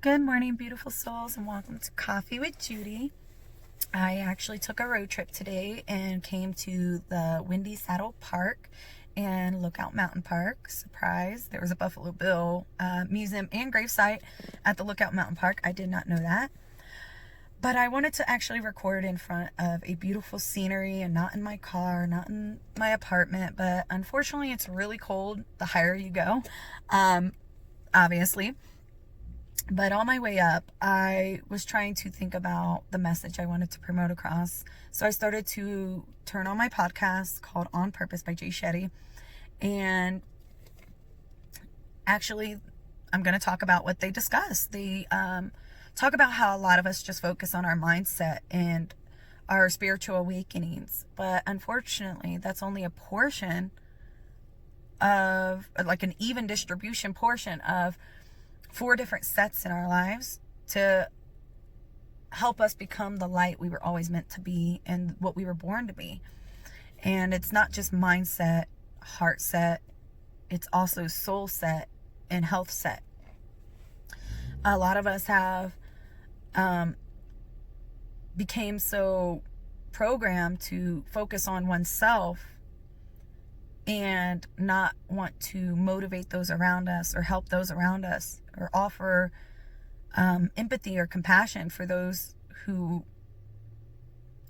Good morning, beautiful souls, and welcome to Coffee with Judy. I actually took a road trip today and came to the Windy Saddle Park and Lookout Mountain Park. Surprise, there was a Buffalo Bill museum and gravesite at the Lookout Mountain Park. I did not know that. But I wanted to actually record in front of a beautiful scenery and not in my car, not in my apartment. But unfortunately, it's really cold the higher you go, obviously. But on my way up, I was trying to think about the message I wanted to promote across. So I started to turn on my podcast called On Purpose by Jay Shetty. And actually, I'm going to talk about what they discuss. They talk about how a lot of us just focus on our mindset and our spiritual awakenings. But unfortunately, that's only a portion of, like an even distribution portion of 4 different sets in our lives to help us become the light we were always meant to be and what we were born to be. And it's not just mindset, heart set, it's also soul set and health set. A lot of us have became so programmed to focus on oneself and not want to motivate those around us or help those around us or offer empathy or compassion for those who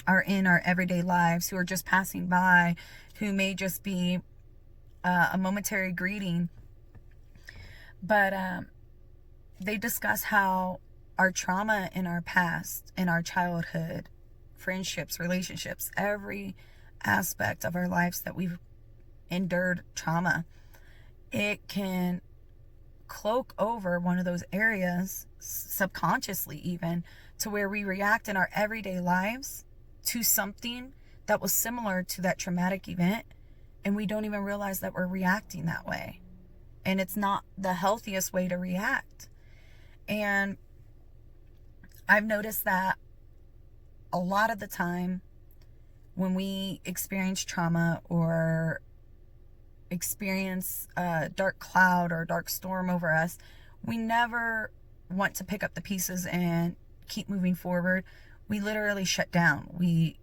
are in our everyday lives, who are just passing by, who may just be a momentary greeting. But they discuss how our trauma in our past, in our childhood, friendships, relationships, every aspect of our lives that we've endured trauma, it can cloak over one of those areas subconsciously, even to where we react in our everyday lives to something that was similar to that traumatic event, and we don't even realize that we're reacting that way, and it's not the healthiest way to react. And I've noticed that a lot of the time when we experience trauma or experience a dark cloud or a dark storm over us, we never want to pick up the pieces and keep moving forward. We literally shut down. We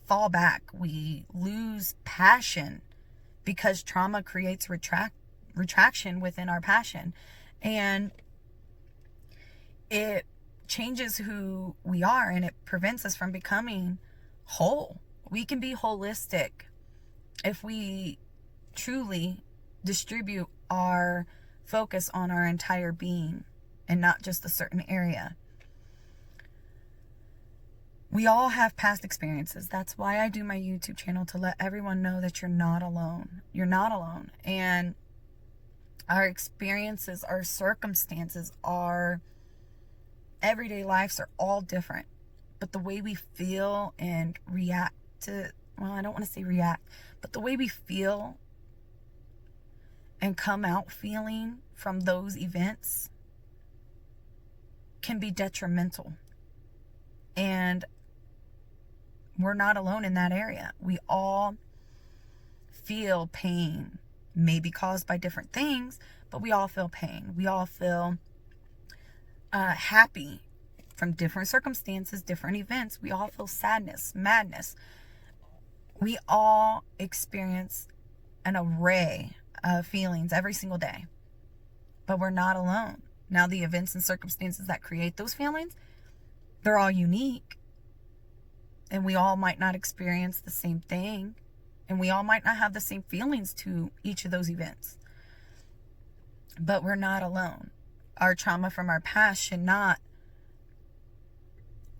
fall back. We lose passion because trauma creates retraction within our passion. And it changes who we are, and it prevents us from becoming whole. We can be holistic if we truly distribute our focus on our entire being and not just a certain area. We all have past experiences. That's why I do my YouTube channel, to let everyone know that you're not alone. You're not alone. And our experiences, our circumstances, our everyday lives are all different. But the way we feel and react to, well, I don't want to say react, but the way we feel and come out feeling from those events can be detrimental. And we're not alone in that area. We all feel pain, maybe caused by different things, but we all feel pain. We all feel happy from different circumstances, different events. We all feel sadness, madness. We all experience an array of feelings every single day, but we're not alone. Now, the events and circumstances that create those feelings, they're all unique, and we all might not experience the same thing, and we all might not have the same feelings to each of those events, but we're not alone. Our trauma from our past should not,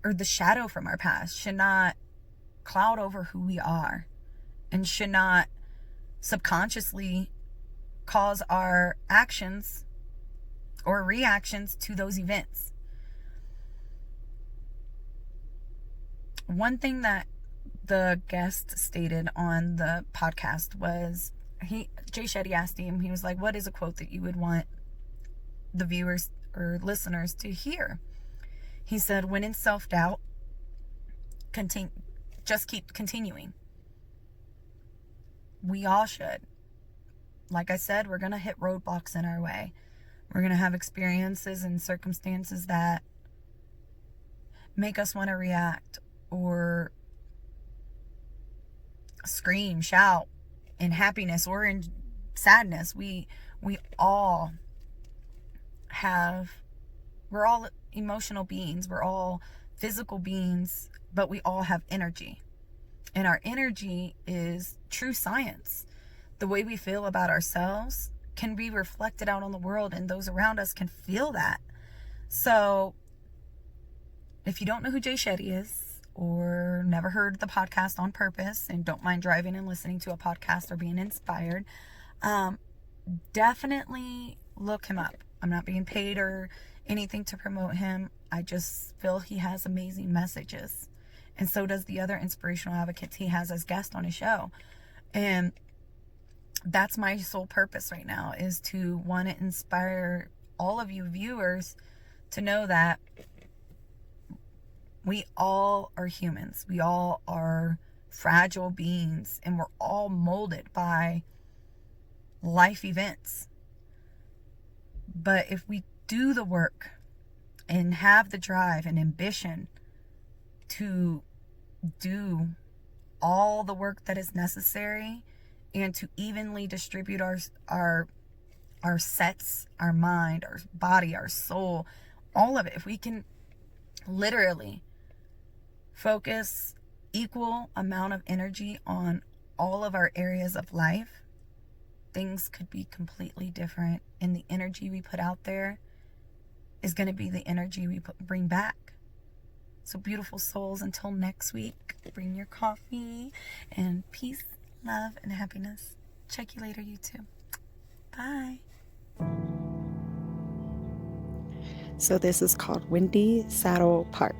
or the shadow from our past should not cloud over who we are, and should not subconsciously cause our actions or reactions to those events. One thing that the guest stated on the podcast was, Jay Shetty asked him, he was like, what is a quote that you would want the viewers or listeners to hear? He said, when in self-doubt, just keep continuing. We all should. Like I said, we're going to hit roadblocks in our way. We're going to have experiences and circumstances that make us want to react or scream, shout in happiness or in sadness. We all we're all emotional beings. We're all physical beings, but we all have energy. And our energy is true science. The way we feel about ourselves can be reflected out on the world, and those around us can feel that. So if you don't know who Jay Shetty is, or never heard the podcast On Purpose and don't mind driving and listening to a podcast or being inspired, definitely look him up. I'm not being paid or anything to promote him. I just feel he has amazing messages. And so does the other inspirational advocates he has as guests on his show. And that's my sole purpose right now, is to want to inspire all of you viewers to know that we all are humans. We all are fragile beings, and we're all molded by life events. But if we do the work and have the drive and ambition to do all the work that is necessary and to evenly distribute our sets, our mind, our body, our soul, all of it, if we can literally focus equal amount of energy on all of our areas of life, things could be completely different. And the energy we put out there is going to be the energy we bring back. So beautiful souls, until next week, bring your coffee, and peace, love, and happiness. Check you later, YouTube. Bye. So this is called Windy Saddle Park.